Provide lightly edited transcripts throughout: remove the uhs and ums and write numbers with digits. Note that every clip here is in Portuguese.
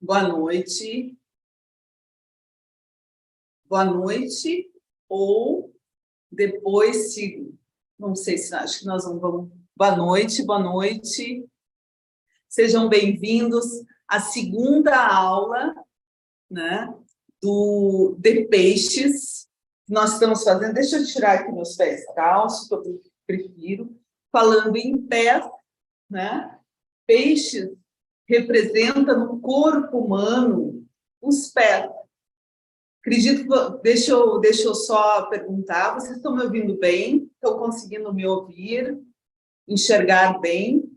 Boa noite. Boa noite, ou depois, se não sei se acho que nós vamos. Boa noite, boa noite. Sejam bem-vindos à segunda aula, né, de peixes que nós estamos fazendo. Deixa eu tirar aqui meus pés calços, que eu prefiro. Falando em pés, né? Peixes representa no corpo humano os pés. Acredito que... Deixa eu só perguntar, vocês estão me ouvindo bem? Estão conseguindo me ouvir? Enxergar bem?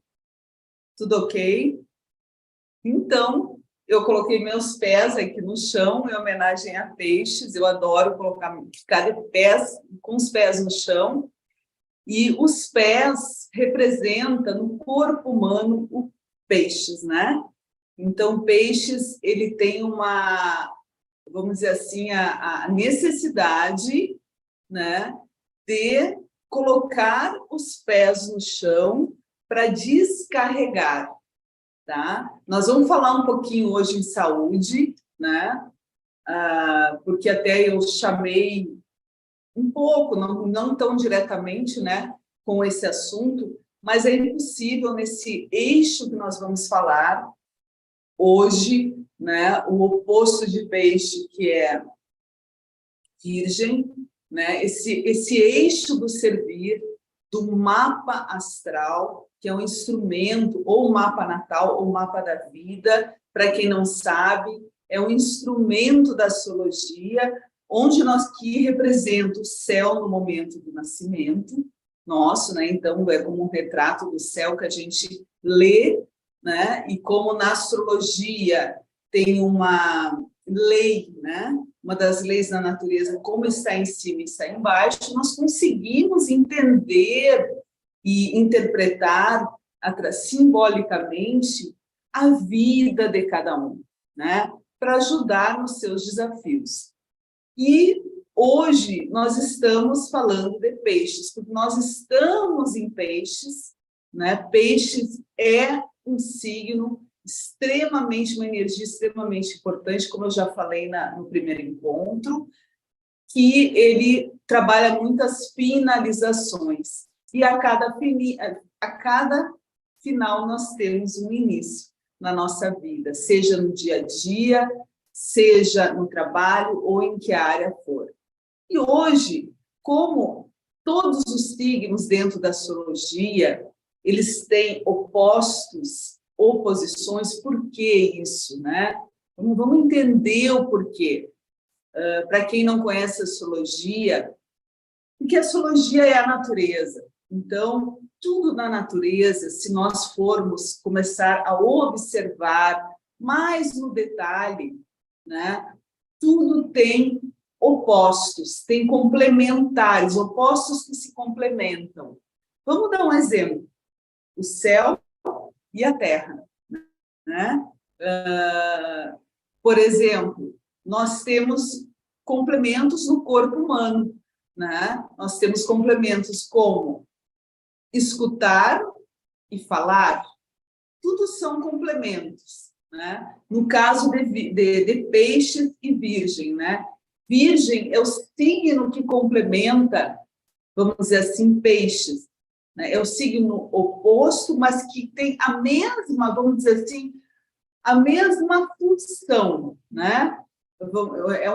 Tudo ok? Então, eu coloquei meus pés aqui no chão em homenagem a peixes. Eu adoro ficar de pés, com os pés no chão. E os pés representam no corpo humano os peixes, né? Então, peixes, ele tem uma, vamos dizer assim, a necessidade, né, de colocar os pés no chão para descarregar, tá? Nós vamos falar um pouquinho hoje em saúde, né? Porque até eu chamei um pouco, não tão diretamente, né, com esse assunto, mas é impossível nesse eixo que nós vamos falar hoje, né, o oposto de peixe, que é virgem, né, esse eixo do servir, do mapa astral, que é um instrumento, ou mapa natal, ou mapa da vida, para quem não sabe, é um instrumento da astrologia, onde que representa o céu no momento do nascimento nosso, né? Então é como um retrato do céu que a gente lê, né? E como na astrologia tem uma lei, né? Uma das leis da natureza, como está em cima e está embaixo, nós conseguimos entender e interpretar simbolicamente a vida de cada um, né? Para ajudar nos seus desafios. E hoje nós estamos falando de peixes, porque nós estamos em peixes, né? Peixes é um signo extremamente, uma energia extremamente importante, como eu já falei no primeiro encontro, que ele trabalha muitas finalizações. E a cada final nós temos um início na nossa vida, seja no dia a dia, seja no trabalho ou em que área for. E hoje, como todos os signos dentro da astrologia, eles têm oposições, por que isso, né? Vamos entender o porquê. Para quem não conhece a astrologia, porque a astrologia é a natureza. Então, tudo na natureza, se nós formos começar a observar mais no detalhe, né, tudo tem opostos, tem complementares, opostos que se complementam. Vamos dar um exemplo. O céu e a terra, né? Por exemplo, nós temos complementos no corpo humano, né? Nós temos complementos como escutar e falar, tudo são complementos, né? No caso de peixes e virgem, né? Virgem é o signo que complementa, vamos dizer assim, peixes, né? É o signo oposto, mas que tem a mesma, vamos dizer assim, a mesma função, né? É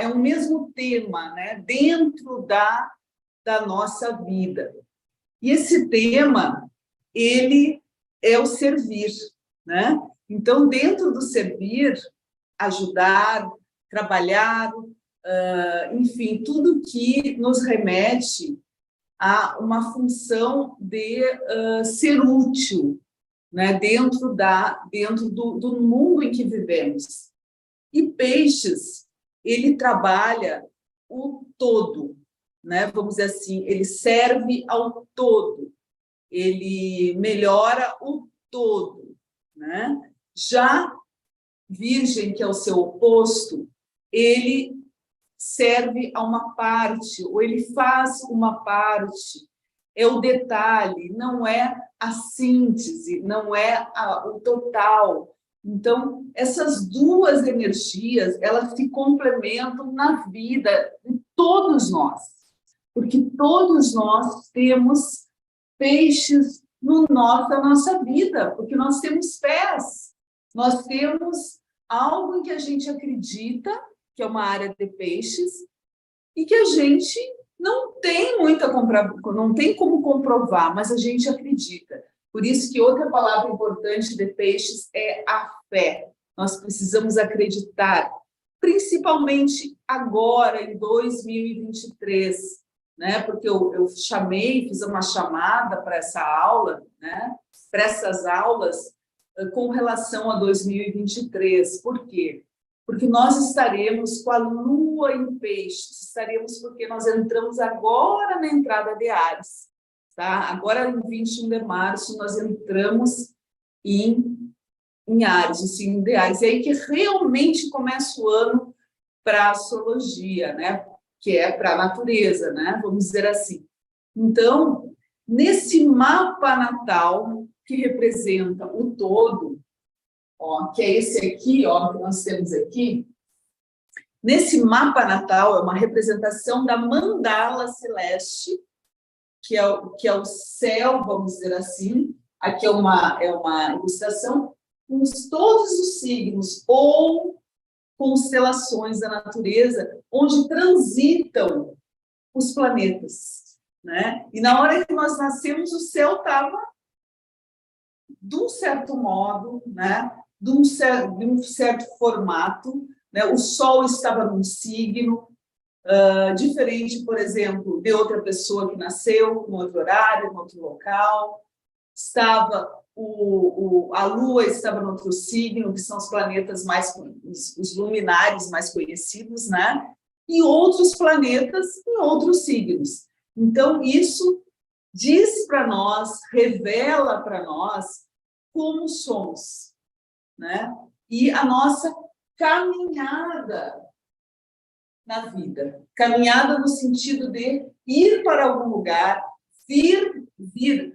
um mesmo tema, né? Dentro da nossa vida. E esse tema, ele é o servir, né? Então, dentro do servir, ajudar, trabalhar, enfim, tudo que nos remete a uma função de ser útil, né? Dentro do mundo em que vivemos. E peixes, ele trabalha o todo, né? Vamos dizer assim, ele serve ao todo, ele melhora o todo, né? Já Virgem, que é o seu oposto, ele serve a uma parte, ou ele faz uma parte, é o detalhe, não é a síntese, não é o total, Então, essas duas energias, elas se complementam na vida de todos nós, porque todos nós temos peixes na nossa vida, porque nós temos pés, nós temos algo em que a gente acredita, que é uma área de peixes, e que a gente não tem não tem como comprovar, mas a gente acredita. Por isso que outra palavra importante de peixes é a fé. Nós precisamos acreditar, principalmente agora, em 2023, né? Porque eu fiz uma chamada para essa aula, né? Para essas aulas, com relação a 2023. Por quê? Porque nós estaremos com a lua em peixes, estaremos porque nós entramos agora na entrada de Áries, tá? Agora, em 21 de março, nós entramos em Áries, o signo de Áries, e aí que realmente começa o ano para a astrologia, né? Que é para a natureza, né? Vamos dizer assim. Então, nesse mapa natal, que representa o todo, ó, que é esse aqui, ó, que nós temos aqui, nesse mapa natal é uma representação da mandala celeste, que é o céu, vamos dizer assim. Aqui é uma ilustração com todos os signos ou constelações da natureza, onde transitam os planetas, né? E na hora que nós nascemos, o céu estava de um certo modo, né? De um certo formato, né? O Sol estava num signo diferente, por exemplo, de outra pessoa que nasceu em outro horário, em outro local. A Lua estava em outro signo, que são os planetas os luminares mais conhecidos, né? E outros planetas em outros signos. Então, isso diz para nós, revela para nós como somos, né? E a nossa caminhada na vida. Caminhada no sentido de ir para algum lugar, vir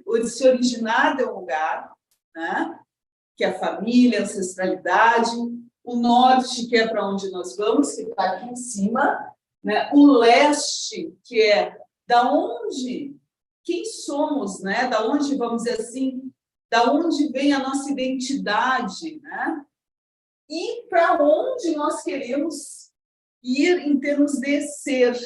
ou de se originar de um lugar, né? Que é a família, a ancestralidade, o norte, que é para onde nós vamos, que está aqui em cima, né? O leste, que é da onde, quem somos, né? Da onde, vamos dizer assim, da onde vem a nossa identidade, né? E para onde nós queremos ir em termos de ser,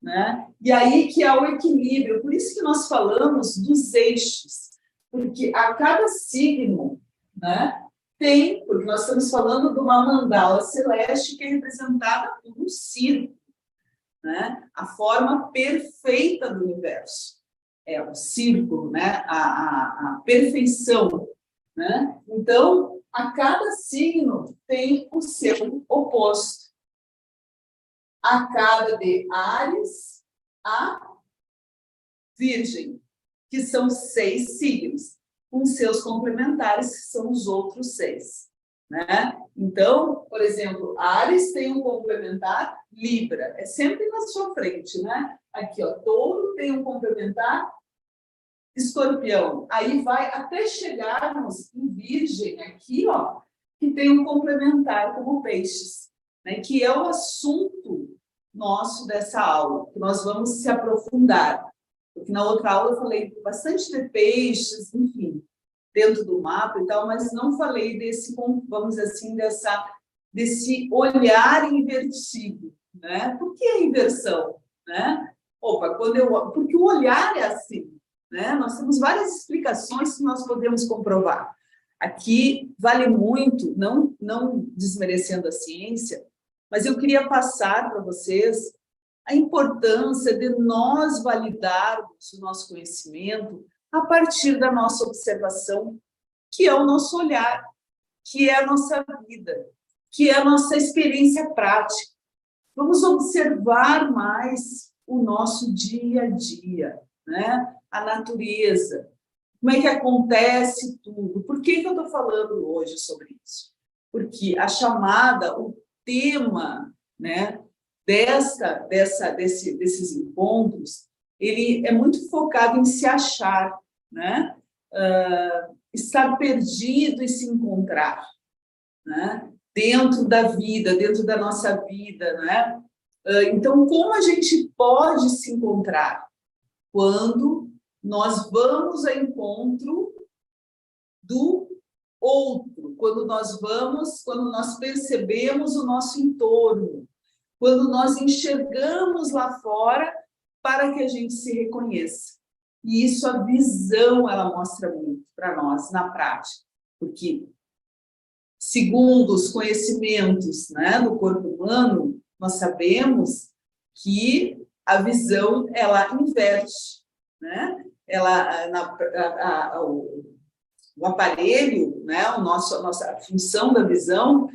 né? E aí que há o equilíbrio. Por isso que nós falamos dos eixos, porque a cada signo, né, porque nós estamos falando de uma mandala celeste que é representada por um círculo, né? A forma perfeita do universo é o círculo, né? A perfeição, né? Então, a cada signo tem o seu oposto. A cada de Áries a Virgem, que são 6 signos, com seus complementares, que são os outros 6. Né? Então, por exemplo, Áries tem um complementar Libra, é sempre na sua frente, né? Aqui, ó, Touro tem um complementar Escorpião. Aí vai até chegarmos em Virgem, aqui, ó, que tem um complementar como Peixes, né? Que é o assunto nosso dessa aula, que nós vamos se aprofundar. Porque na outra aula eu falei bastante de peixes, enfim, dentro do mapa e tal, mas não falei desse, vamos dizer assim, desse olhar invertido, né? Por que a inversão, né? Porque o olhar é assim, né? Nós temos várias explicações que nós podemos comprovar. Aqui vale muito, não desmerecendo a ciência, mas eu queria passar para vocês a importância de nós validarmos o nosso conhecimento a partir da nossa observação, que é o nosso olhar, que é a nossa vida, que é a nossa experiência prática. Vamos observar mais o nosso dia a dia, né? A natureza, como é que acontece tudo. Por que eu estou falando hoje sobre isso? Porque a chamada, o tema, né, desses encontros, ele é muito focado em se achar, né? Estar perdido e se encontrar. né? Dentro da vida, dentro da nossa vida, né? Então, como a gente pode se encontrar? Quando nós vamos ao encontro do outro, quando nós percebemos o nosso entorno, quando nós enxergamos lá fora para que a gente se reconheça. E isso, a visão, ela mostra muito para nós na prática, porque, segundo os conhecimentos, né, do corpo humano, nós sabemos que a visão, ela inverte, né? O aparelho, né, a nossa função da visão,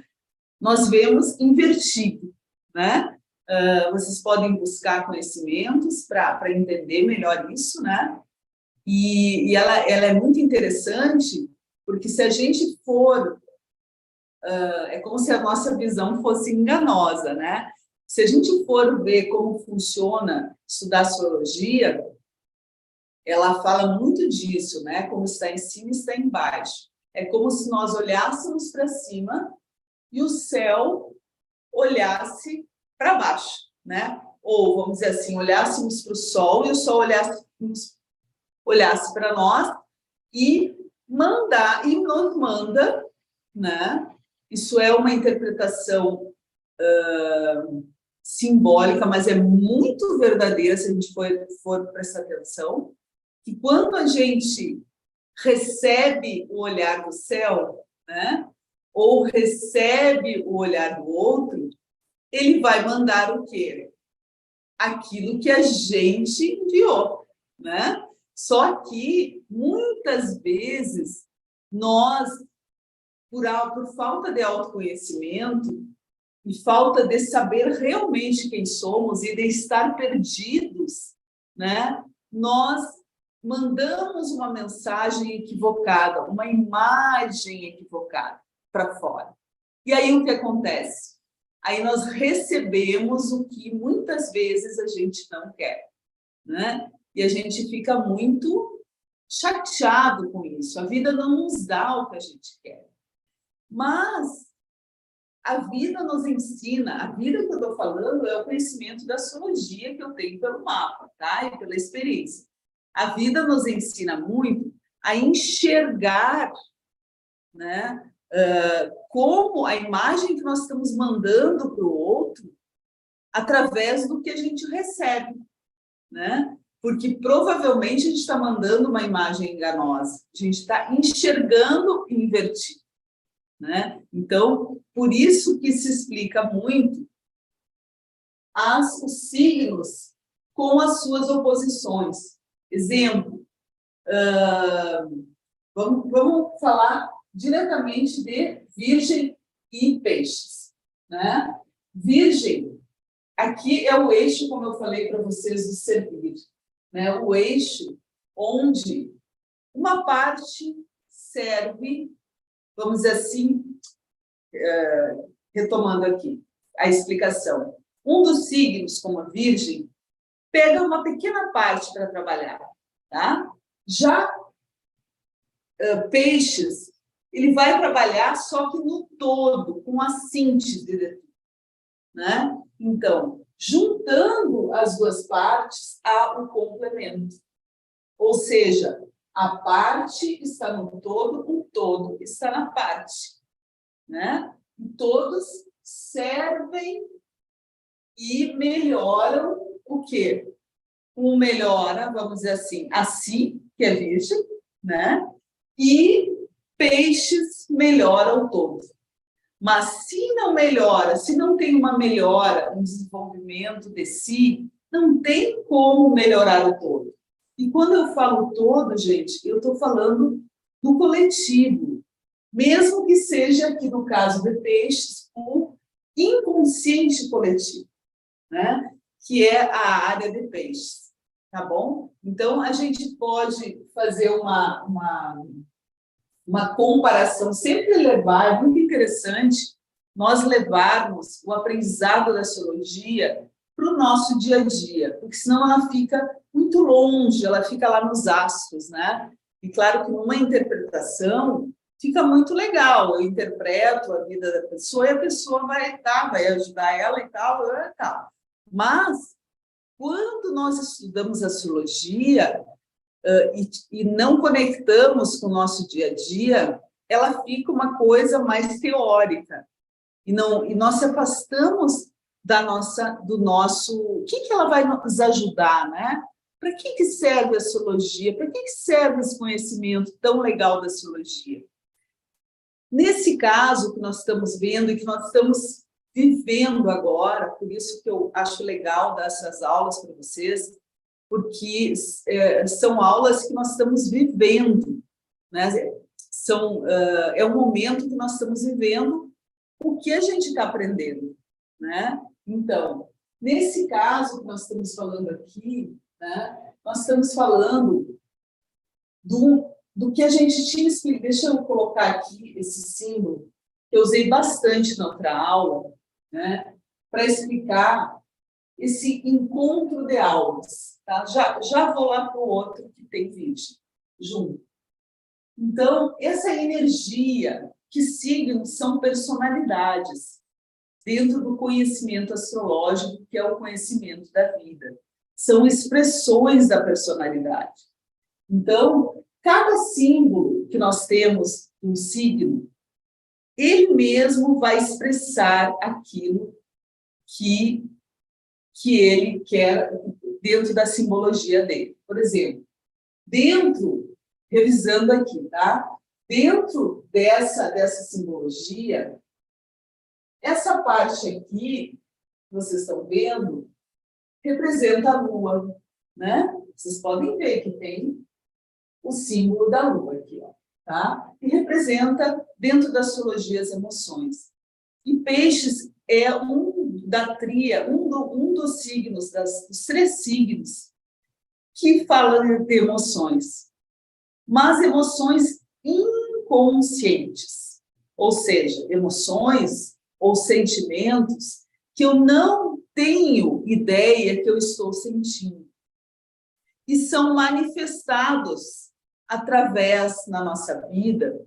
nós vemos invertido, né? Vocês podem buscar conhecimentos para entender melhor isso, né? E ela é muito interessante, porque se a gente for... é como se a nossa visão fosse enganosa, né? Se a gente for ver como funciona, estudar astrologia, ela fala muito disso, né? Como está em cima, está embaixo. É como se nós olhássemos para cima e o céu olhasse para baixo, né? Ou, vamos dizer assim, olhássemos para o sol e o sol olhasse para nós e nos manda, né? Isso é uma interpretação simbólica, mas é muito verdadeira se a gente for prestar atenção, que quando a gente recebe o olhar do céu, né? Ou recebe o olhar do outro, ele vai mandar o quê? Aquilo que a gente enviou, né? Só que, muitas vezes, nós, por falta de autoconhecimento e falta de saber realmente quem somos e de estar perdidos, né? Nós mandamos uma mensagem equivocada, uma imagem equivocada para fora. E aí o que acontece? Aí nós recebemos o que muitas vezes a gente não quer, né? E a gente fica muito chateado com isso. A vida não nos dá o que a gente quer. Mas a vida nos ensina, a vida que eu estou falando é o conhecimento da astrologia que eu tenho pelo mapa, tá? E pela experiência. A vida nos ensina muito a enxergar, né? Como a imagem que nós estamos mandando para o outro através do que a gente recebe, né? Porque provavelmente a gente está mandando uma imagem enganosa, a gente está enxergando invertido, né? Então, por isso que se explica muito os signos com as suas oposições. Exemplo, vamos falar diretamente de Virgem e Peixes, né? Virgem, aqui é o eixo, como eu falei para vocês, do servir, né? O eixo onde uma parte serve, vamos dizer assim, retomando aqui a explicação. Um dos signos, como a Virgem, pega uma pequena parte para trabalhar, tá? Já Peixes, ele vai trabalhar só que no todo, com a síntese de tudo, né? Então, juntando as duas partes, há um complemento. Ou seja, a parte está no todo, o todo está na parte, né? E todos servem e melhoram o quê? Um melhora, vamos dizer assim, a si, que é Virgem, né? E Peixes melhora o todo. Mas se não melhora, se não tem uma melhora, um desenvolvimento de si, não tem como melhorar o todo. E quando eu falo todo, gente, eu estou falando do coletivo, mesmo que seja, aqui no caso de Peixes, o inconsciente coletivo, né? Que é a área de Peixes, tá bom? Então, a gente pode fazer uma comparação, sempre levar, é muito interessante nós levarmos o aprendizado da astrologia para o nosso dia a dia, porque senão ela fica muito longe, ela fica lá nos astros, né? E claro que numa interpretação, fica muito legal. Eu interpreto a vida da pessoa e a pessoa vai ajudar ela e tal, e tal. Mas, quando nós estudamos astrologia e não conectamos com o nosso dia a dia, ela fica uma coisa mais teórica. E nós se afastamos do nosso... O que ela vai nos ajudar, né? Para que serve a astrologia? Para que serve esse conhecimento tão legal da astrologia? Nesse caso que nós estamos vendo e que nós estamos vivendo agora, por isso que eu acho legal dar essas aulas para vocês, porque são aulas que nós estamos vivendo, né? É um momento que nós estamos vivendo o que a gente está aprendendo, né? Então, nesse caso que nós estamos falando aqui, né, nós estamos falando do que a gente tinha explicado. Deixa eu colocar aqui esse símbolo, que eu usei bastante na outra aula, né, para explicar esse encontro de almas. Tá? Já vou lá para o outro que tem vídeo junto. Então, essa energia, que signos são personalidades dentro do conhecimento astrológico, que é o conhecimento da vida. São expressões da personalidade. Então, cada símbolo que nós temos um signo, ele mesmo vai expressar aquilo que ele quer dentro da simbologia dele. Por exemplo, revisando aqui, tá? Dentro dessa simbologia, essa parte aqui, que vocês estão vendo, representa a Lua, né? Vocês podem ver que tem o símbolo da Lua aqui, ó, tá? E representa, dentro da astrologia, as emoções. E Peixes é da tria, um dos signos, dos 3 signos, que falam de emoções, mas emoções inconscientes, ou seja, emoções ou sentimentos que eu não tenho ideia que eu estou sentindo. E são manifestados através, na nossa vida,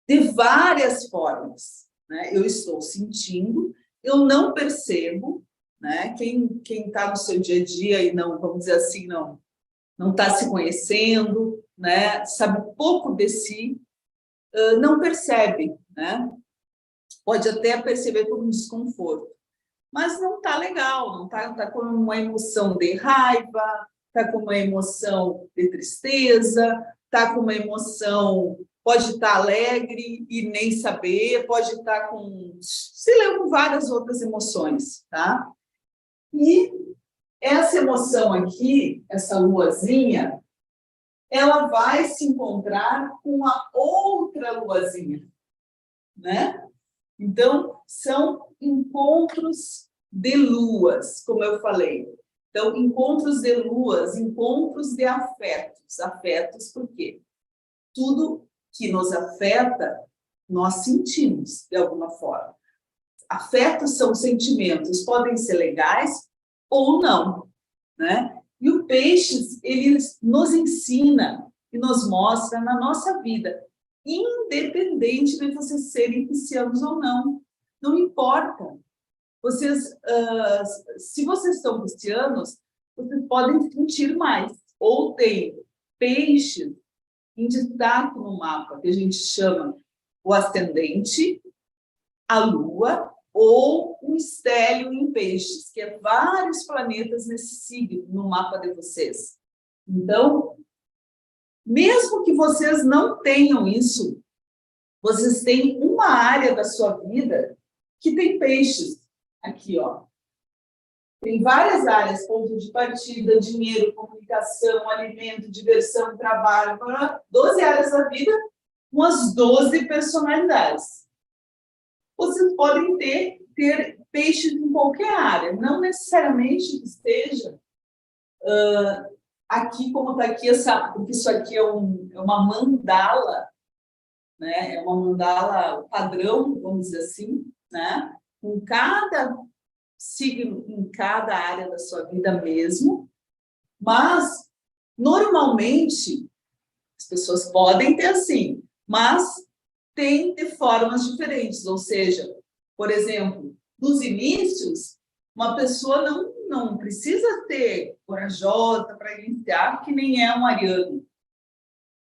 de várias formas. Né? Eu estou sentindo, eu não percebo, né? Quem está no seu dia a dia e não, vamos dizer assim, não está se conhecendo, né? Sabe pouco de si, não percebe, né? Pode até perceber por um desconforto, mas não está legal, não está com uma emoção de raiva, está com uma emoção de tristeza, está com uma emoção, pode estar alegre e nem saber, pode estar com várias outras emoções, tá? E essa emoção aqui, essa luazinha, ela vai se encontrar com a outra luazinha, né? Então, são encontros de luas, como eu falei. Então, encontros de luas, encontros de afetos. Afetos por quê? Tudo que nos afeta, nós sentimos, de alguma forma. Afetos são sentimentos, podem ser legais ou não, né? E o Peixes, ele nos ensina e nos mostra na nossa vida, independente de vocês serem piscianos ou não, não importa. Se vocês são piscianos, vocês podem sentir mais, ou tem Peixes em destaque no mapa, que a gente chama o ascendente, a Lua, ou um estélio em Peixes, que é vários planetas nesse signo, no mapa de vocês. Então, mesmo que vocês não tenham isso, vocês têm uma área da sua vida que tem Peixes. Aqui, ó. Tem várias áreas, ponto de partida, dinheiro, comunicação, alimento, diversão, trabalho, 12 áreas da vida, com as 12 personalidades. Vocês podem ter Peixes em qualquer área, não necessariamente que esteja aqui, como está aqui, porque isso aqui é uma mandala, né? É uma mandala padrão, vamos dizer assim, né? Com cada signo, em cada área da sua vida mesmo, mas, normalmente, as pessoas podem ter assim, mas tem de formas diferentes, ou seja, por exemplo, nos inícios, uma pessoa não precisa ser corajosa para iniciar, que nem é um ariano,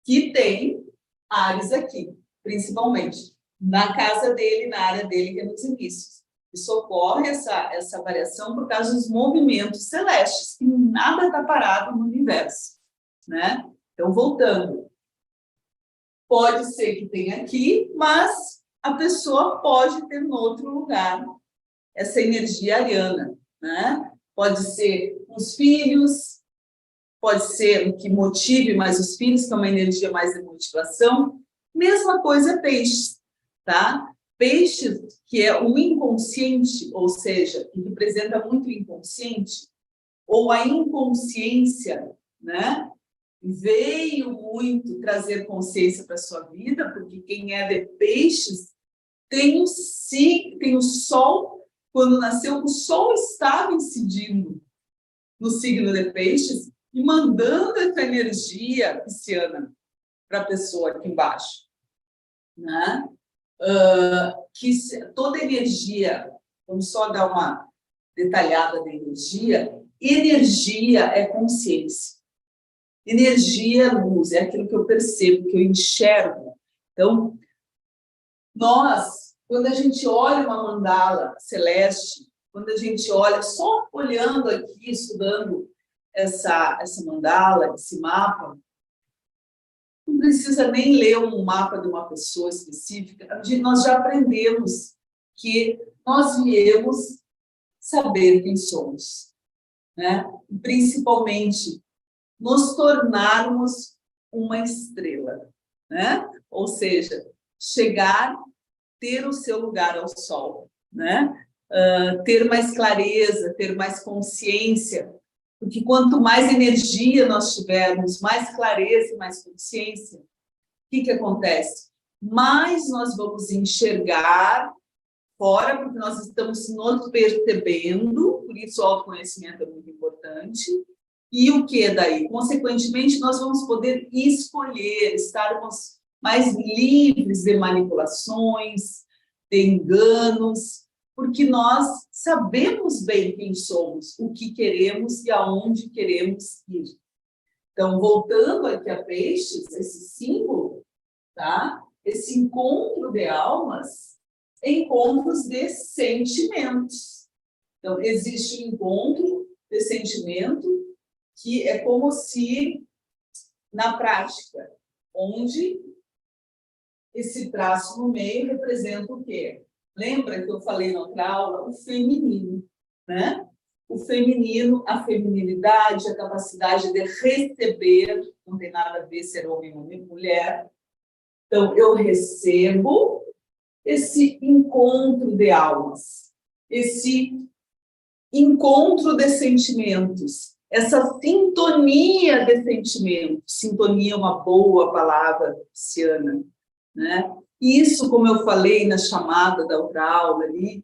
que tem Áries aqui, principalmente, na casa dele, na área dele, que é nos inícios. Isso ocorre, essa variação, por causa dos movimentos celestes, que nada está parado no universo, né? Então, voltando. Pode ser que tenha aqui, mas a pessoa pode ter em outro lugar essa energia ariana, né? Pode ser os filhos, pode ser o que motive mais os filhos, que é uma energia mais de motivação. Mesma coisa é peixes, tá? Peixes, que é o inconsciente, ou seja, que representa muito o inconsciente, ou a inconsciência, né? Veio muito trazer consciência para a sua vida, porque quem é de peixes tem o Sol, quando nasceu, o Sol estava incidindo no signo de peixes e mandando essa energia pisciana para a pessoa aqui embaixo, né? Que toda energia, vamos só dar uma detalhada da energia, energia é consciência. Energia é luz, é aquilo que eu percebo, que eu enxergo. Então, quando a gente olha uma mandala celeste, quando a gente olha, só olhando aqui, estudando essa mandala, esse mapa, não precisa nem ler um mapa de uma pessoa específica, nós já aprendemos que nós viemos saber quem somos, né? Principalmente nos tornarmos uma estrela, né? Ou seja, chegar, ter o seu lugar ao sol, né? Ter mais clareza, ter mais consciência, porque quanto mais energia nós tivermos, mais clareza e mais consciência, o que acontece? Mais nós vamos enxergar fora, porque nós estamos nos percebendo, por isso o autoconhecimento é muito importante. E o que daí? Consequentemente, nós vamos poder escolher, estarmos mais livres de manipulações, de enganos, porque nós sabemos bem quem somos, o que queremos e aonde queremos ir. Então, voltando aqui a peixes, esse símbolo, tá? Esse encontro de almas, encontros de sentimentos. Então, existe um encontro de sentimento que é como se, na prática, onde esse traço no meio representa o quê? Lembra que eu falei na outra aula? O feminino, né? O feminino, a feminilidade, a capacidade de receber, não tem nada a ver ser homem ou mulher. Então, eu recebo esse encontro de almas, esse encontro de sentimentos, essa sintonia de sentimentos. Sintonia é uma boa palavra pisciana, né? Isso, como eu falei na chamada da outra aula ali,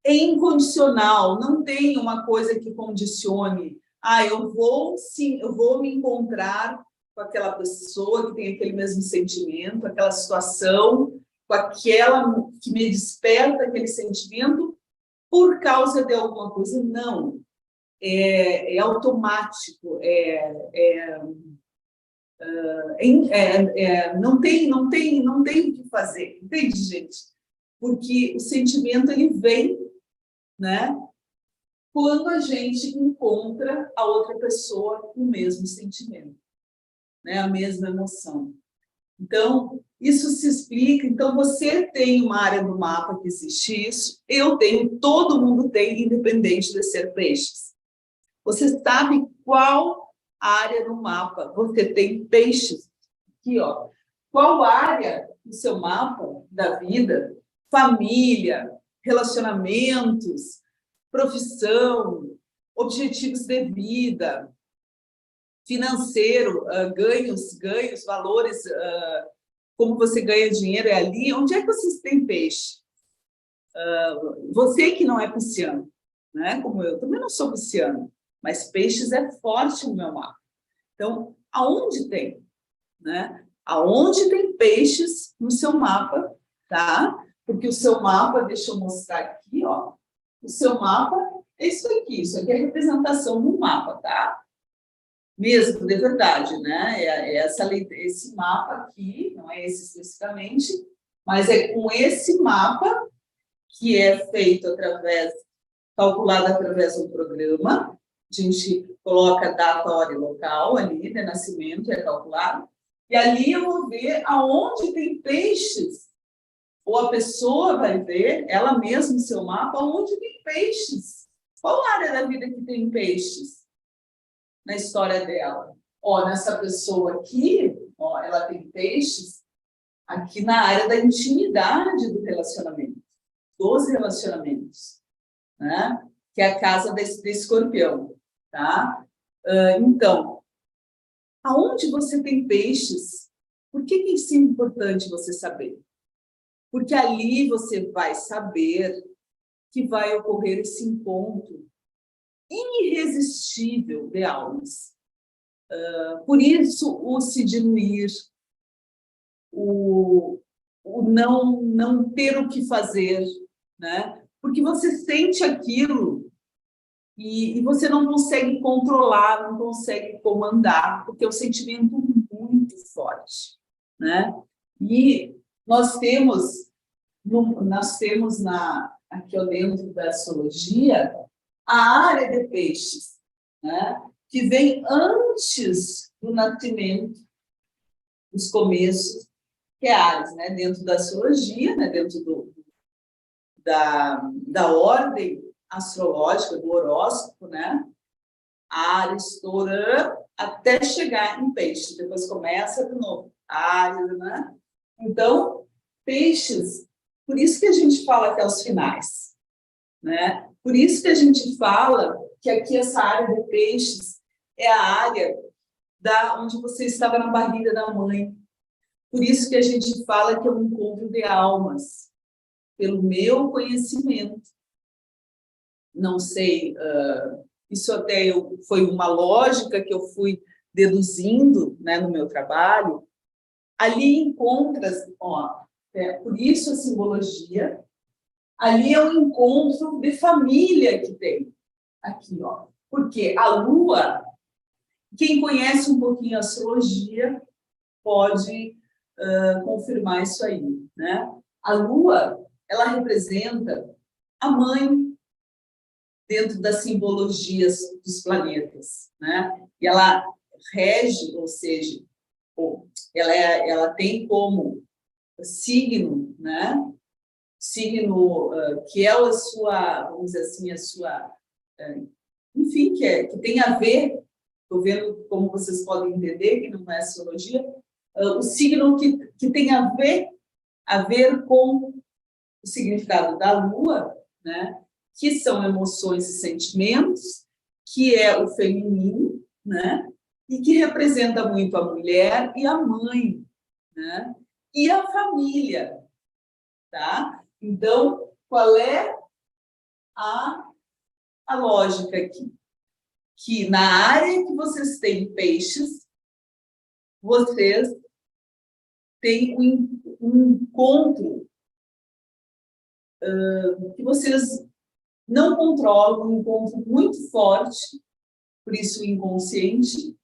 é incondicional, não tem uma coisa que condicione. Eu vou me encontrar com aquela pessoa que tem aquele mesmo sentimento, aquela situação, com aquela que me desperta aquele sentimento por causa de alguma coisa. Não, é automático, não tem o que fazer, entende, gente? Porque o sentimento ele vem, né? Quando a gente encontra a outra pessoa com o mesmo sentimento, né? A mesma emoção. Então, isso se explica. Então, você tem uma área do mapa que existe isso, eu tenho, todo mundo tem, independente de ser peixes. Você sabe qual área do mapa você tem peixes? Aqui, ó. Qual área do seu mapa da vida? Família, relacionamentos, profissão, objetivos de vida, financeiro, ganhos, valores, como você ganha dinheiro, é ali. Onde é que vocês têm peixe? Você que não é pisciano, né? Como eu também não sou pisciano, mas peixes é forte no meu mapa. Então, aonde tem? Né? Aonde tem tem peixes no seu mapa, tá? Porque o seu mapa, deixa eu mostrar aqui, ó. O seu mapa é isso aqui é a representação do mapa, tá? Mesmo, de verdade, né? Esse mapa aqui, não é esse especificamente, mas é com esse mapa que é feito calculado através do programa. A gente coloca data, hora e local ali, de nascimento, é calculado. E ali eu vou ver aonde tem peixes, ou a pessoa vai ver, ela mesma no seu mapa, onde tem peixes. Qual área da vida que tem peixes na história dela? Ó, nessa pessoa aqui, ó, ela tem peixes aqui na área da intimidade do relacionamento, dos relacionamentos, né? Que é a casa desse escorpião, tá? Então, aonde você tem peixes, por que isso é importante você saber? Porque ali você vai saber que vai ocorrer esse encontro irresistível de almas. Por isso, o se diluir, o não ter o que fazer, né? Porque você sente aquilo e você não consegue controlar, não consegue comandar, porque é um sentimento muito forte, né? E nós temos aqui dentro da astrologia a área de peixes, né? Que vem antes do nascimento, dos começos, que é Áries, né? Dentro da astrologia, né? Dentro da ordem astrológica, do horóscopo, né? Áries, Tourã, até chegar em Peixes. Depois começa de novo, Áries, né? Então, Peixes, por isso que a gente fala que é os finais, né? Por isso que a gente fala que aqui essa área de Peixes é a área onde você estava na barriga da mãe. Por isso que a gente fala que é um encontro de almas, pelo meu conhecimento. Não sei, isso até foi uma lógica que eu fui deduzindo, né, no meu trabalho. Ali encontra-se, por isso a simbologia, ali é um encontro de família que tem aqui, ó. Porque a Lua, quem conhece um pouquinho a astrologia pode confirmar isso aí, né? A Lua, ela representa a mãe dentro das simbologias dos planetas, né? E ela rege, ou seja, ela tem como signo, né? Signo que é a sua, vamos dizer assim, a sua, enfim, que tem a ver, estou vendo como vocês podem entender, que não é astrologia, o signo que tem a ver com o significado da Lua, né? Que são emoções e sentimentos, que é o feminino, né? E que representa muito a mulher e a mãe, né? E a família, tá? Então, qual é a lógica aqui? Que na área que vocês têm peixes, vocês têm um encontro que vocês não controlam, um encontro muito forte, por isso o inconsciente,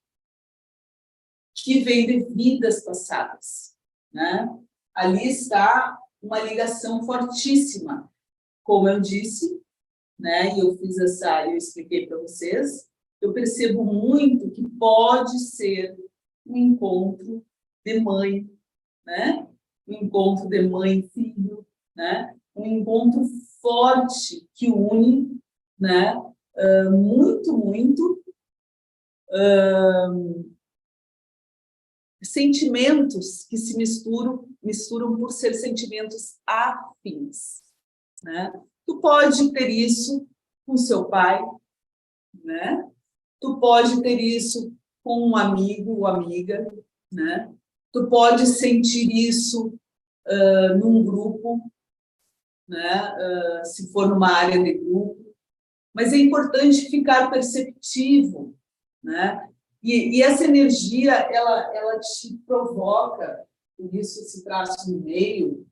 que vem de vidas passadas, né? Ali está uma ligação fortíssima, como eu disse, né? E eu expliquei para vocês. Eu percebo muito que pode ser um encontro de mãe, né? Um encontro de mãe e filho, né? Um encontro forte que une, né? Muito sentimentos que se misturam por ser sentimentos afins, né? Tu pode ter isso com seu pai, né? Tu pode ter isso com um amigo ou amiga, né? Tu pode sentir isso num grupo, né? Se for numa área de grupo, mas é importante ficar perceptivo, né? E essa energia ela te provoca por isso esse traço no meio,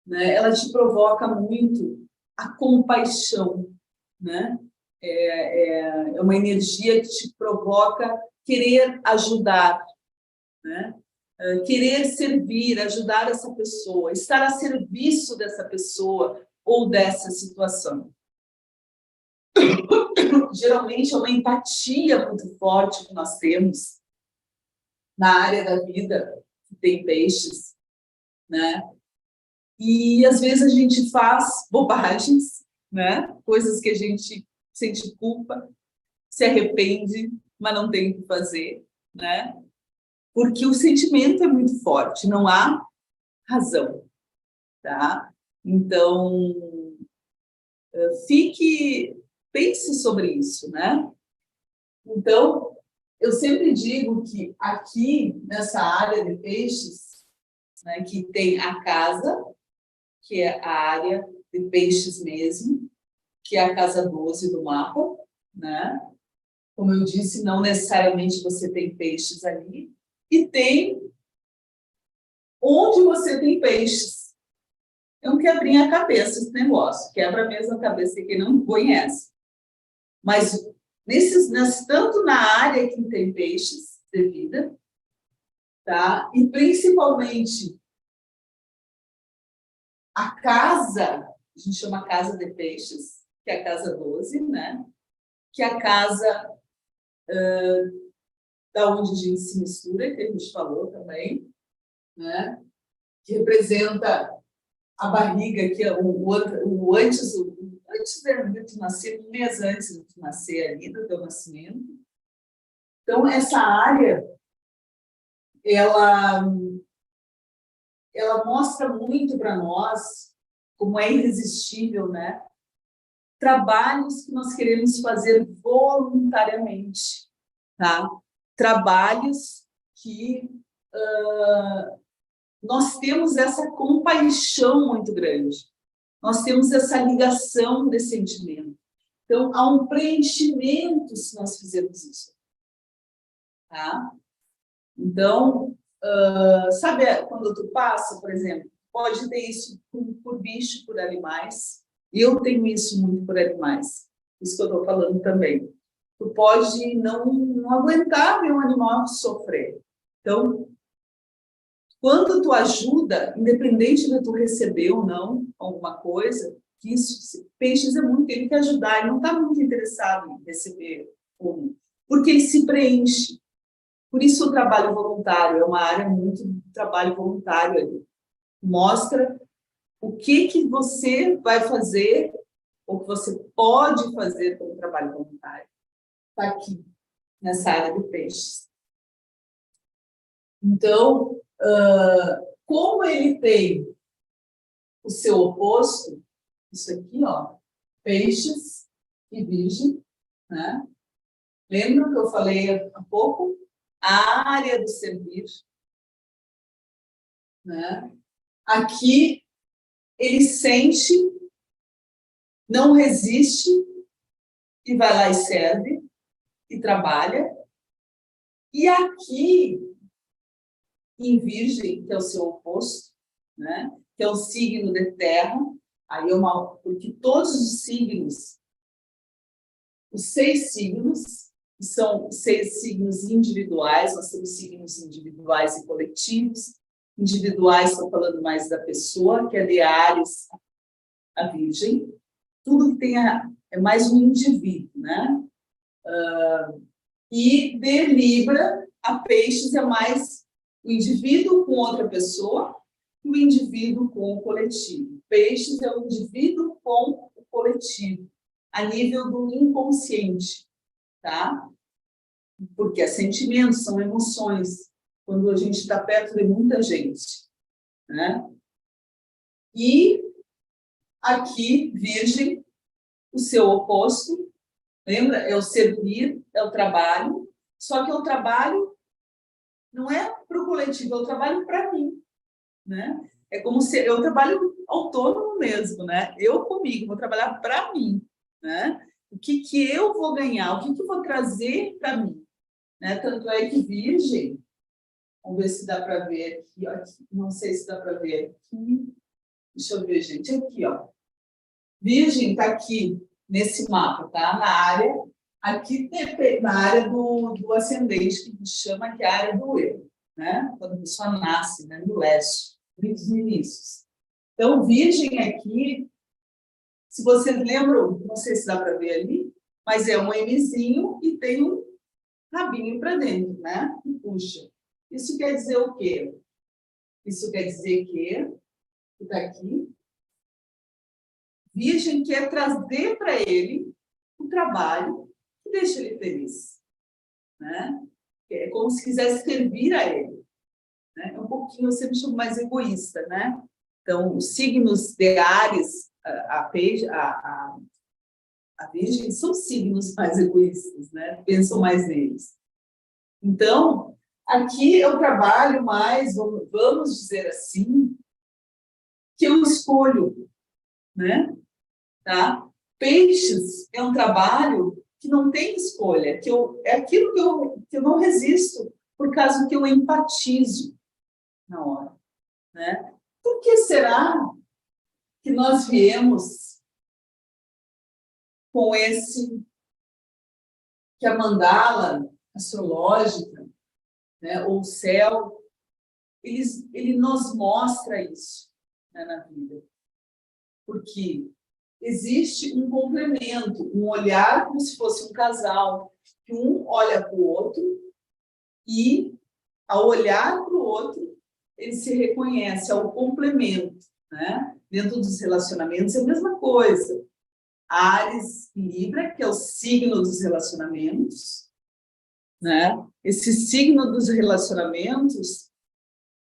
né, ela te provoca muito a compaixão, né? É uma energia que te provoca querer ajudar, né? Querer servir, ajudar essa pessoa, estar a serviço dessa pessoa ou dessa situação. Geralmente é uma empatia muito forte que nós temos na área da vida que tem peixes, né? E às vezes a gente faz bobagens, né? Coisas que a gente sente culpa, se arrepende, mas não tem o que fazer, né? Porque o sentimento é muito forte, não há razão, tá? Então, pense sobre isso, né? Então, eu sempre digo que aqui, nessa área de peixes, né, que tem a casa, que é a área de peixes mesmo, que é a casa 12 do mapa, né? Como eu disse, não necessariamente você tem peixes ali, e tem onde você tem peixes. É um quebrinha a cabeça esse negócio, quebra mesmo a cabeça de quem não conhece. Mas tanto na área que tem peixes de vida, tá? E principalmente a casa, a gente chama casa de peixes, que é a casa 12, né? Que é a casa da onde a gente se mistura, que a gente falou também, né? Que representa a barriga, que é antes de tu nascer, um mês antes de tu nascer ali, do teu nascimento. Então, essa área, ela mostra muito para nós como é irresistível, né? Trabalhos que nós queremos fazer voluntariamente, tá? Trabalhos que nós temos essa compaixão muito grande, nós temos essa ligação de sentimento. Então, há um preenchimento se nós fizermos isso, tá? Então, sabe quando tu passa, por exemplo, pode ter isso por bicho, por animais. Eu tenho isso muito por animais, isso que eu estou falando também. Tu pode não aguentar ver um animal sofrer. Então, quando tu ajuda, independente de tu receber ou não alguma coisa, peixes é muito, ele quer ajudar, ele não está muito interessado em receber, porque ele se preenche. Por isso o trabalho voluntário é uma área muito de trabalho voluntário ali. Mostra o que você vai fazer, ou que você pode fazer com o trabalho voluntário. Está aqui, nessa área de peixes. Então, como ele tem o seu oposto, isso aqui, ó, peixes e virgem, né? Lembra que eu falei há pouco? A área do servir, né? Aqui ele sente, não resiste e vai lá e serve e trabalha. E aqui em Virgem, que é o seu oposto, né? Que é o signo de terra, aí porque todos os signos, os 6 signos, são 6 signos individuais, nós temos signos individuais e coletivos. Individuais, estou falando mais da pessoa, que é de Áries a Virgem. Tudo que tem é mais um indivíduo, né? E de Libra a Peixes é mais o indivíduo com outra pessoa e o indivíduo com o coletivo. Peixes é o indivíduo com o coletivo, a nível do inconsciente, tá? Porque é sentimentos, são emoções, quando a gente está perto de muita gente, né? E aqui, Virgem, o seu oposto, lembra? É o servir, é o trabalho, só que é o trabalho não é para o coletivo, é o trabalho para mim, né? É como se eu trabalho autônomo mesmo, né? Eu comigo, vou trabalhar para mim, né? O que eu vou ganhar, o que eu vou trazer para mim, né? Tanto é que Virgem Vamos ver se dá para ver aqui, ó. Não sei se dá para ver aqui. Deixa eu ver, gente. Aqui, ó. Virgem está aqui, nesse mapa, tá? Na área, aqui na área do ascendente, que a gente chama que é a área do eu, né? Quando a pessoa nasce, né? No leste, nos inícios. Então, Virgem aqui, se vocês lembram, não sei se dá para ver ali, mas é um Mzinho e tem um rabinho para dentro, né? E puxa. Isso quer dizer o quê? Isso quer dizer que está aqui, Virgem quer trazer para ele o trabalho que deixa ele feliz, né? É como se quisesse servir a ele, né? É um pouquinho, eu sempre chamo mais egoísta, né? Então, os signos de Áries, a Virgem, são signos mais egoístas, né? Pensam mais neles. Então, aqui eu trabalho mais, vamos dizer assim, que eu escolho, né? Tá? Peixes é um trabalho que não tem escolha, é aquilo que eu não resisto, por causa que eu empatizo na hora, né? Por que será que nós viemos com que a mandala astrológica, né, ou o céu, ele nos mostra isso, né, na vida? Porque existe um complemento, um olhar como se fosse um casal, que um olha para o outro e, ao olhar para o outro, ele se reconhece, é o complemento, né? Dentro dos relacionamentos é a mesma coisa. Áries e Libra, que é o signo dos relacionamentos, né? Esse signo dos relacionamentos,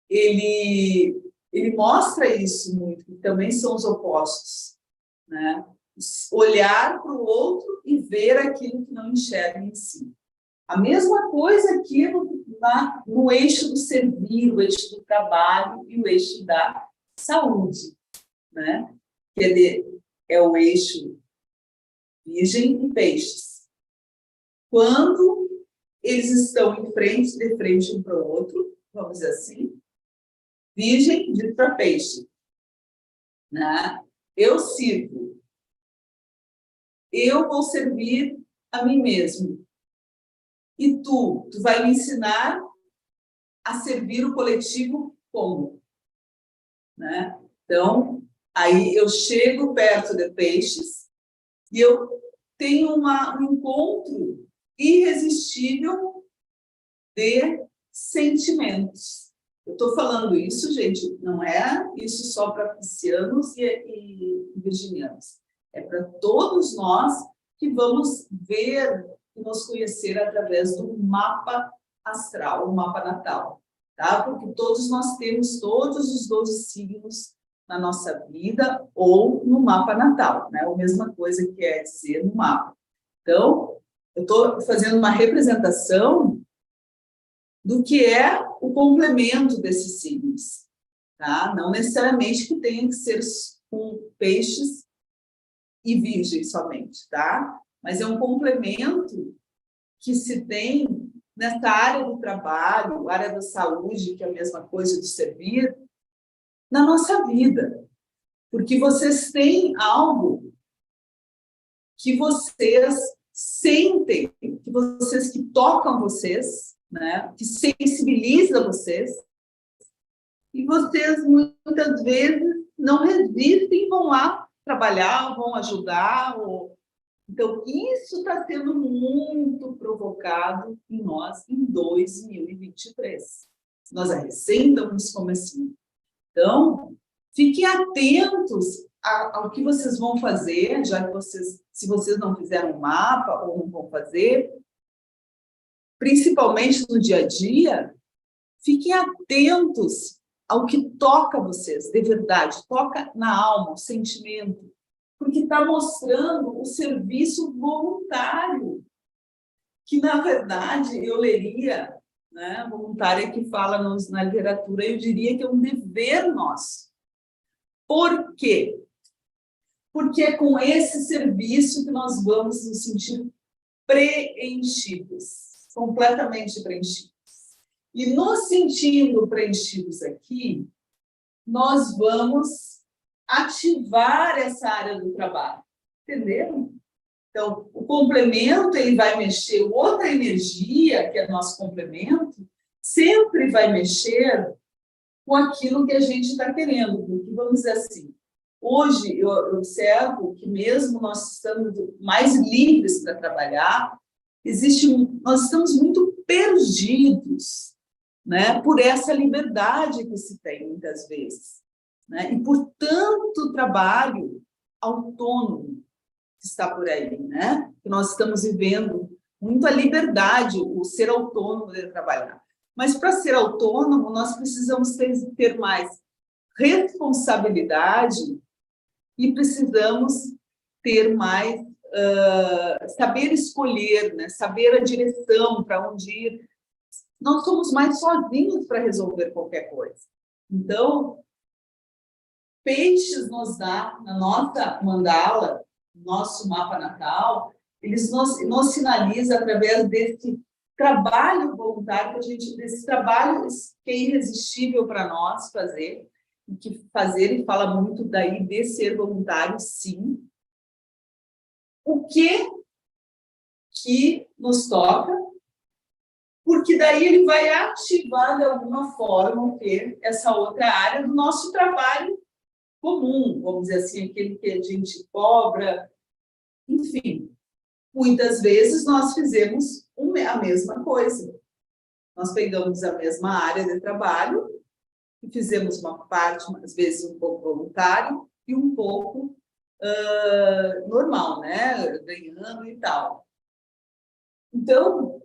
ele mostra isso muito, que também são os opostos, né? Olhar para o outro e ver aquilo que não enxerga em si. A mesma coisa aqui no eixo do servir, o eixo do trabalho e o eixo da saúde, né? Que é o eixo Virgem e Peixes. Quando eles estão de frente um para o outro, vamos dizer assim, Virgem diz para Peixe, né? Eu sirvo. Eu vou servir a mim mesmo. E tu vai me ensinar a servir o coletivo como? Né? Então, aí eu chego perto de Peixes e eu tenho um encontro irresistível de sentimentos. Eu estou falando isso, gente, não é isso só para piscianos e virginianos. É para todos nós que vamos ver e nos conhecer através do mapa astral, o mapa natal, tá? Porque todos nós temos todos os 12 signos na nossa vida ou no mapa natal, né? A mesma coisa que é dizer no mapa. Então, eu estou fazendo uma representação do que é o complemento desses signos, tá? Não necessariamente que tenha que ser com Peixes e Virgem somente, tá? Mas é um complemento que se tem nessa área do trabalho, área da saúde, que é a mesma coisa do servir, na nossa vida. Porque vocês têm algo que vocês sentem, que tocam vocês, né? Que sensibiliza vocês, e vocês muitas vezes não resistem e vão lá trabalhar, vão ajudar. Então, isso está sendo muito provocado em nós em 2023. Nós recém estamos começando. Então, fiquem atentos ao que vocês vão fazer, já que se vocês não fizeram um mapa ou não vão fazer, principalmente no dia a dia, fiquem atentos ao que toca vocês, de verdade, toca na alma, o sentimento, porque está mostrando o serviço voluntário, que, na verdade, eu leria, né, voluntária que fala na literatura, eu diria que é um dever nosso. Por quê? Porque é com esse serviço que nós vamos nos sentir preenchidos, completamente preenchidos. E nos sentindo preenchidos aqui, nós vamos ativar essa área do trabalho. Entenderam? Então, o complemento, ele vai mexer, outra energia, que é nosso complemento, sempre vai mexer com aquilo que a gente está querendo. Porque, vamos dizer assim, hoje eu observo que mesmo nós estamos mais livres para trabalhar, nós estamos muito perdidos, né, por essa liberdade que se tem muitas vezes, né, e por tanto trabalho autônomo que está por aí, né, que nós estamos vivendo muito a liberdade, o ser autônomo de trabalhar. Mas para ser autônomo, nós precisamos ter mais responsabilidade e precisamos ter mais saber escolher, né, saber a direção para onde ir. Nós somos mais sozinhos para resolver qualquer coisa. Então, Peixes nos dá, na nossa mandala, nosso mapa natal, eles nos sinaliza através desse trabalho voluntário, desse trabalho que é irresistível para nós fazer, e que fazer, e fala muito daí de ser voluntário, sim. O que nos toca, porque daí ele vai ativar de alguma forma o quê? Essa outra área do nosso trabalho comum, vamos dizer assim, aquele que a gente cobra, enfim. Muitas vezes nós fizemos a mesma coisa. Nós pegamos a mesma área de trabalho e fizemos uma parte, às vezes um pouco voluntário e um pouco normal, né? Ganhando e tal. Então,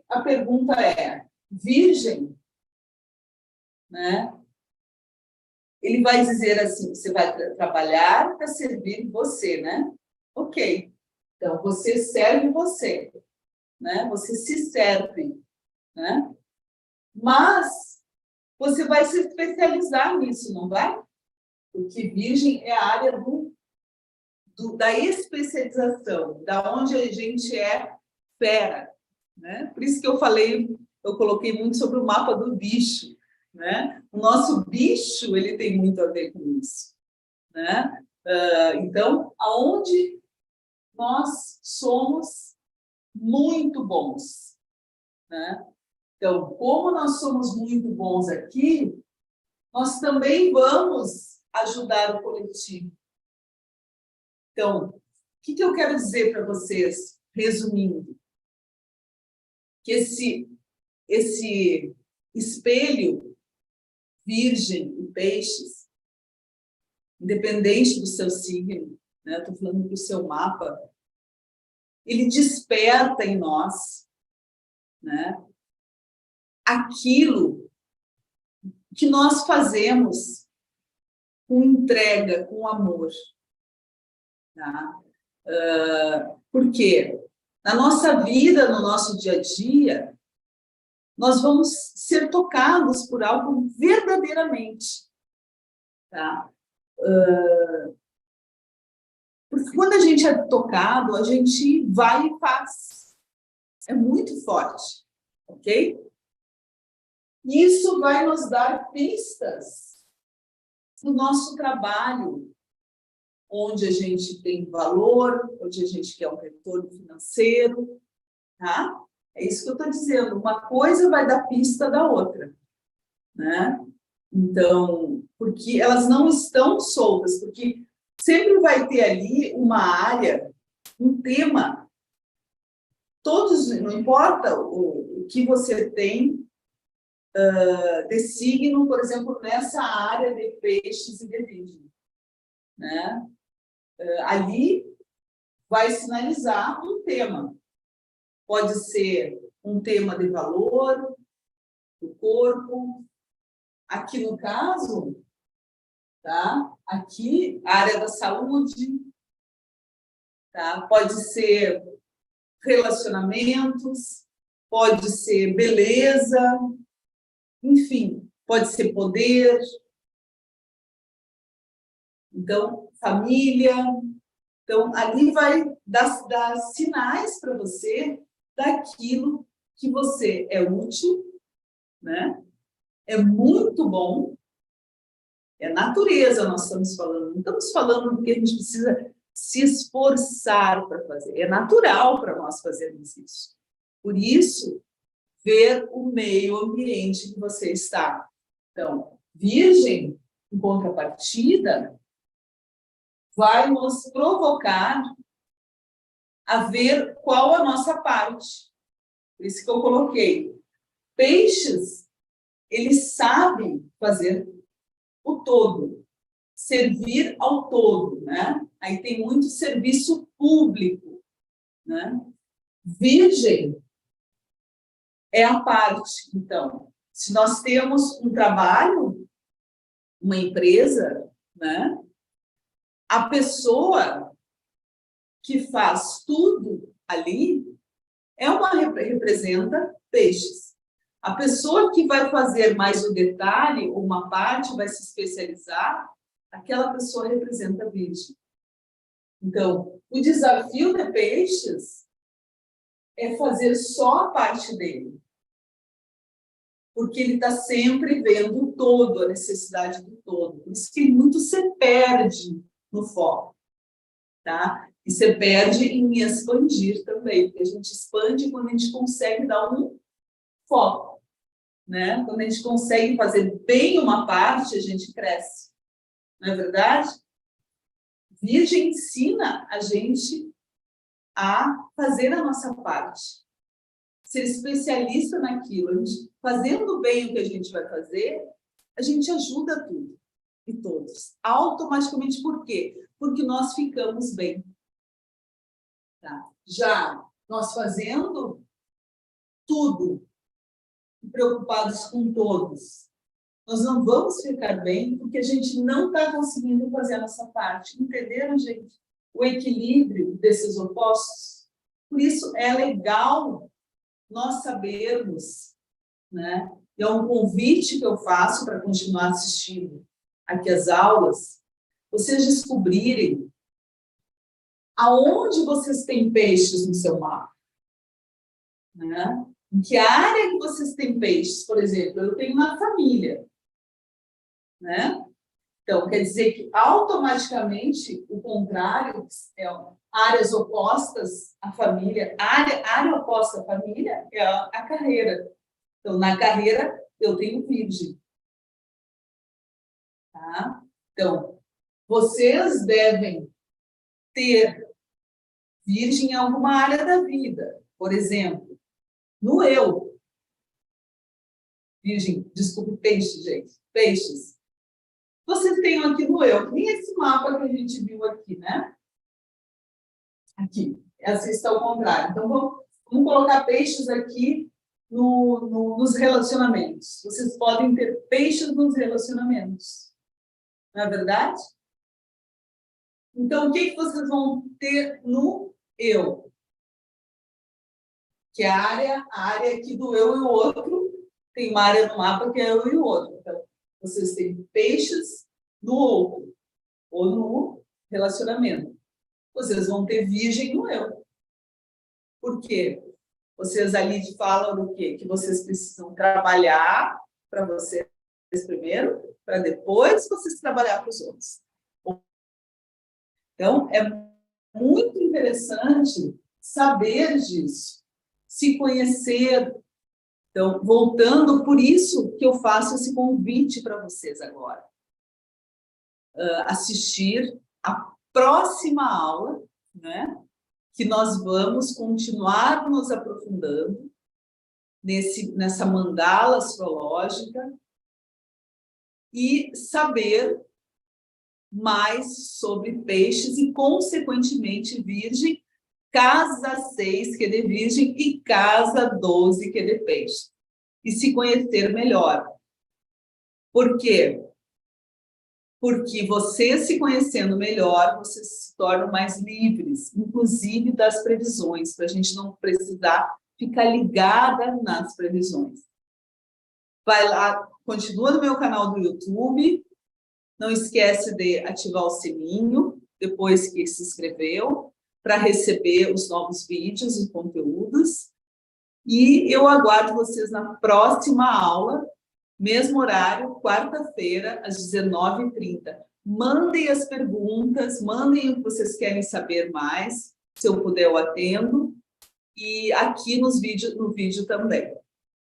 a pergunta é, virgem, né? Ele vai dizer assim, você vai trabalhar para servir você, né? Ok. Então, você serve você, né? Você se serve, né? Mas você vai se especializar nisso, não vai? Porque virgem é a área da especialização, da onde a gente é fera, né? Por isso que eu coloquei muito sobre o mapa do bicho, né? O nosso bicho, ele tem muito a ver com isso, né? Então, aonde nós somos muito bons, né? Então, como nós somos muito bons aqui, nós também vamos ajudar o coletivo. Então, o que eu quero dizer para vocês, resumindo? Que esse espelho, Virgem e Peixes, independente do seu signo, né? Estou falando do seu mapa, ele desperta em nós, né, aquilo que nós fazemos com entrega, com amor. Tá? Por quê? Na nossa vida, no nosso dia a dia, nós vamos ser tocados por algo verdadeiramente. Tá? Porque quando a gente é tocado, a gente vai e faz. É muito forte, ok? Isso vai nos dar pistas no nosso trabalho, onde a gente tem valor, onde a gente quer um retorno financeiro, tá? É isso que eu estou dizendo. Uma coisa vai dar pista da outra, né? Então, porque elas não estão soltas, porque sempre vai ter ali uma área, um tema. Todos, não importa o que você tem de signo, por exemplo, nessa área de peixes e de virgem, né? Ali vai sinalizar um tema. Pode ser um tema de valor, do corpo. Aqui no caso, tá? Aqui, a área da saúde, tá? Pode ser relacionamentos, pode ser beleza, enfim, pode ser poder. Então, família. Então, ali vai dar sinais para você daquilo que você é útil, né? É muito bom. É natureza, nós estamos falando. Não estamos falando do que a gente precisa se esforçar para fazer. É natural para nós fazermos isso. Por isso, ver o meio ambiente que você está. Então, Virgem, em contrapartida, vai nos provocar a ver qual a nossa parte. Por isso que eu coloquei. Peixes, eles sabem fazer o todo, servir ao todo, né? Aí tem muito serviço público, né? Virgem é a parte. Então, se nós temos um trabalho, uma empresa, né? A pessoa que faz tudo ali representa peixes. A pessoa que vai fazer mais o detalhe, ou uma parte, vai se especializar, aquela pessoa representa Virgem. Então, o desafio de Peixes é fazer só a parte dele. Porque ele está sempre vendo o todo, a necessidade do todo. Por isso que muito se perde no foco. Tá? E você perde em expandir também, porque a gente expande quando a gente consegue dar um foco. Né? Quando a gente consegue fazer bem uma parte, a gente cresce. Não é verdade? Virgem ensina a gente a fazer a nossa parte. Ser especialista naquilo. A gente, fazendo bem o que a gente vai fazer, a gente ajuda tudo e todos. Automaticamente, por quê? Porque nós ficamos bem. Tá? Já nós fazendo tudo, preocupados com todos, nós não vamos ficar bem porque a gente não está conseguindo fazer a nossa parte. Entenderam, gente? O equilíbrio desses opostos. Por isso é legal nós sabermos, né? E é um convite que eu faço para continuar assistindo aqui as aulas, vocês descobrirem aonde vocês têm peixes no seu mapa. Né? Em que área que vocês têm peixes? Por exemplo, eu tenho na família. Né? Então, quer dizer que automaticamente o contrário é áreas opostas à família. Área oposta à família é a carreira. Então, na carreira, eu tenho Virgem. Tá? Então, vocês devem ter Virgem em alguma área da vida. Por exemplo, no eu. Virgem, desculpe, peixe, gente. Peixes. Vocês têm aqui no eu. Nem esse mapa que a gente viu aqui, né? Aqui. Essa está ao contrário. Então, vamos colocar peixes aqui nos relacionamentos. Vocês podem ter peixes nos relacionamentos. Não é verdade? Então, o que vocês vão ter no eu? Que é a área aqui do eu e o outro, tem uma área no mapa que é eu e o outro. Então, vocês têm peixes no outro, ou no relacionamento. Vocês vão ter Virgem no eu. Por quê? Vocês ali falam do quê? Que vocês precisam trabalhar para vocês primeiro, para depois vocês trabalhar para os outros. Então, é muito interessante saber disso, se conhecer. Então, voltando, por isso que eu faço esse convite para vocês agora. Assistir a próxima aula, né? Que nós vamos continuar nos aprofundando nessa mandala astrológica e saber mais sobre peixes e, consequentemente, Virgem, casa 6, que é de Virgem, e casa 12, que é de Peixe. E se conhecer melhor. Por quê? Porque vocês se conhecendo melhor, vocês se tornam mais livres, inclusive das previsões, para a gente não precisar ficar ligada nas previsões. Vai lá, continua no meu canal do YouTube, não esquece de ativar o sininho, depois que se inscreveu, para receber os novos vídeos e conteúdos. E eu aguardo vocês na próxima aula, mesmo horário, quarta-feira, às 19h30. Mandem as perguntas, mandem o que vocês querem saber mais. Se eu puder, eu atendo. E aqui no vídeo também.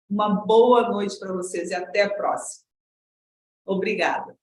Uma boa noite para vocês e até a próxima. Obrigada.